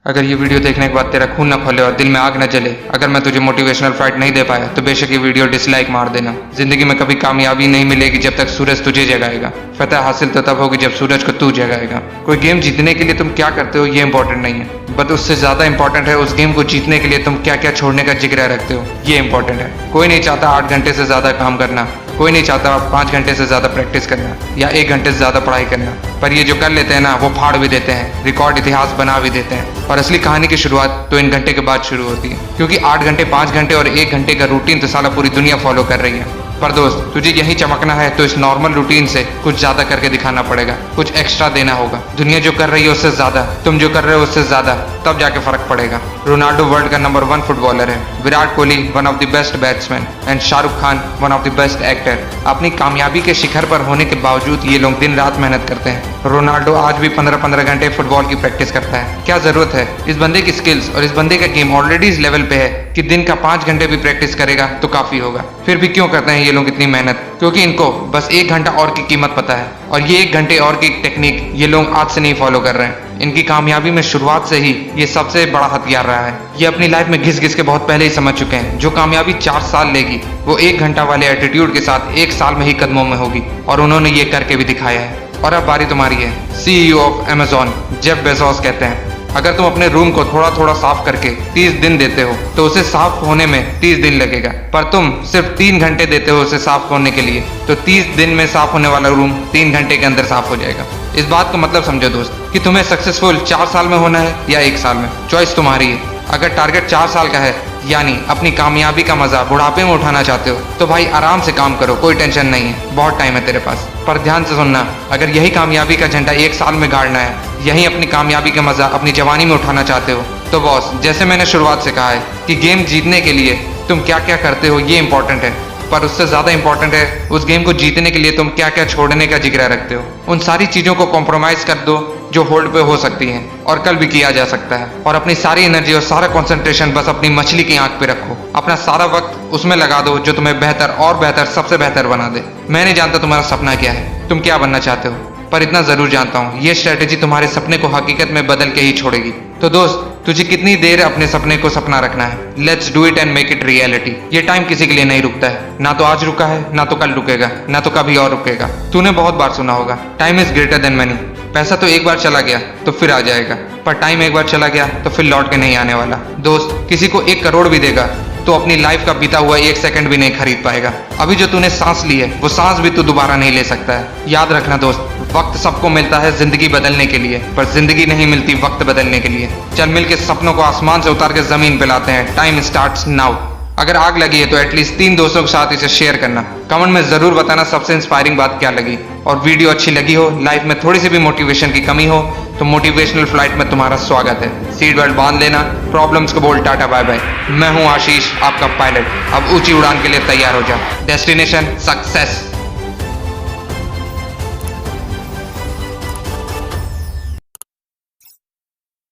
अगर ये वीडियो देखने के बाद तेरा खून न खोले और दिल में आग न जले, अगर मैं तुझे मोटिवेशनल फाइट नहीं दे पाया तो बेशक ये वीडियो डिसलाइक मार देना। जिंदगी में कभी कामयाबी नहीं मिलेगी जब तक सूरज तुझे जगाएगा। फतह हासिल तो तब होगी जब सूरज को तू जगाएगा। कोई गेम जीतने के लिए तुम क्या करते हो ये इंपॉर्टेंट नहीं है, बट उससे ज्यादा इंपॉर्टेंट है उस गेम को जीतने के लिए तुम क्या क्या छोड़ने का जिक्र रखते हो, ये इंपॉर्टेंट है। कोई नहीं चाहता 8 घंटे से ज्यादा काम करना, कोई नहीं चाहता 5 घंटे से ज्यादा प्रैक्टिस करना या 1 घंटे से ज्यादा पढ़ाई करना, पर ये जो कर लेते हैं ना वो फाड़ भी देते हैं, रिकॉर्ड इतिहास बना भी देते हैं। और असली कहानी की शुरुआत तो इन घंटे के बाद शुरू होती है, क्योंकि 8 घंटे 5 घंटे और 1 घंटे का रूटीन तो साला पूरी दुनिया फॉलो कर रही है। पर दोस्त तुझे यही चमकना है तो इस नॉर्मल रूटीन से कुछ ज्यादा करके दिखाना पड़ेगा, कुछ एक्स्ट्रा देना होगा। दुनिया जो कर रही है उससे ज्यादा, तुम जो कर रहे हो उससे ज्यादा, तब जाके फर्क पड़ेगा। रोनाल्डो वर्ल्ड का नंबर 1 फुटबॉलर है, Virat Kohli one of the best batsman and Shahrukh Khan one of the best actor. अपनी कामयाबी के शिखर पर होने के बावजूद ये लोग दिन रात मेहनत करते हैं। रोनाल्डो आज भी 15-15 घंटे फुटबॉल की प्रैक्टिस करता है। क्या जरूरत है? इस बंदे की स्किल्स और इस बंदे का गेम ऑलरेडी इस लेवल पे है कि दिन का 5 घंटे भी प्रैक्टिस करेगा तो काफी होगा। फिर भी क्यों करते हैं ये लोग इतनी मेहनत? क्योंकि इनको बस 1 घंटा और की कीमत पता है, और ये 1 घंटे और की टेक्निक ये लोग आज से नहीं फॉलो कर रहे हैं। इनकी कामयाबी में शुरुआत से ही ये सबसे बड़ा हथियार रहा है। ये अपनी लाइफ में घिस घिस के बहुत पहले ही समझ चुके हैं, जो कामयाबी 4 साल लेगी वो 1 घंटा वाले एटीट्यूड के साथ 1 साल में ही कदमों में होगी, और उन्होंने ये करके भी दिखाया है। और अब बारी तुम्हारी है। CEO of Amazon Jeff Bezos कहते हैं, अगर तुम अपने रूम को थोड़ा थोड़ा साफ करके 30 दिन देते हो तो उसे साफ होने में 30 दिन लगेगा, पर तुम सिर्फ 3 घंटे देते हो उसे साफ होने के लिए, तो 30 दिन में साफ होने वाला रूम 3 घंटे के अंदर साफ हो जाएगा। इस बात का मतलब समझो दोस्त कि तुम्हें सक्सेसफुल 4 साल में होना है या 1 साल में, चॉइस तुम्हारी है। अगर टारगेट 4 साल का है, यानी अपनी कामयाबी का मजा बुढ़ापे में उठाना चाहते हो, तो भाई आराम से काम करो, कोई टेंशन नहीं है, बहुत टाइम है तेरे पास। पर ध्यान से सुनना, अगर यही कामयाबी का झंडा 1 साल में गाड़ना है, यही अपनी कामयाबी का मजा अपनी जवानी में उठाना चाहते हो, तो बॉस जैसे मैंने शुरुआत से कहा है कि गेम जीतने के लिए तुम क्या क्या करते हो ये इंपॉर्टेंट है, पर उससे ज्यादा इंपॉर्टेंट है उस गेम को जीतने के लिए तुम क्या क्या छोड़ने का जिक्र रखते हो। उन सारी चीजों को कॉम्प्रोमाइज कर दो जो होल्ड पे हो सकती हैं और कल भी किया जा सकता है, और अपनी सारी एनर्जी और सारा कंसंट्रेशन बस अपनी मछली की आंख पे रखो। अपना सारा वक्त उसमें लगा दो जो तुम्हें बेहतर और बेहतर, सबसे बेहतर बना दे। मैं नहीं जानता तुम्हारा सपना क्या है, तुम क्या बनना चाहते हो, पर इतना जरूर जानता हूँ ये स्ट्रेटेजी तुम्हारे सपने को हकीकत में बदल के ही छोड़ेगी। तो दोस्त तुझे कितनी देर अपने सपने को सपना रखना है? Let's do it and make it reality. ये टाइम किसी के लिए नहीं रुकता है, ना तो आज रुका है, ना तो कल रुकेगा, ना तो कभी और रुकेगा। तूने बहुत बार सुना होगा, time is greater than money. पैसा तो एक बार चला गया तो फिर आ जाएगा, पर टाइम एक बार चला गया तो फिर लौट के नहीं आने वाला। दोस्त किसी को 1 करोड़ भी देगा तो अपनी लाइफ का बीता हुआ 1 सेकंड भी नहीं खरीद पाएगा। अभी जो तूने सांस ली है वो सांस भी तू दोबारा नहीं ले सकता है। याद रखना दोस्त, वक्त सबको मिलता है जिंदगी बदलने के लिए, पर जिंदगी नहीं मिलती वक्त बदलने के लिए। चल मिल के सपनों को आसमान से उतार के जमीन पे लाते हैं। Time starts now. अगर आग लगी है तो एटलीस्ट 3 दोस्तों के साथ इसे शेयर करना। कमेंट में जरूर बताना सबसे इंस्पायरिंग बात क्या लगी, और वीडियो अच्छी लगी हो, लाइफ में थोड़ी सी भी मोटिवेशन की कमी हो तो मोटिवेशनल फ्लाइट में तुम्हारा स्वागत है। सीट बेल्ट बांध लेना, प्रॉब्लम्स को बोल टाटा बाय बाय। मैं हूं आशीष, आपका पायलट। अब ऊंची उड़ान के लिए तैयार हो जा। Destination success.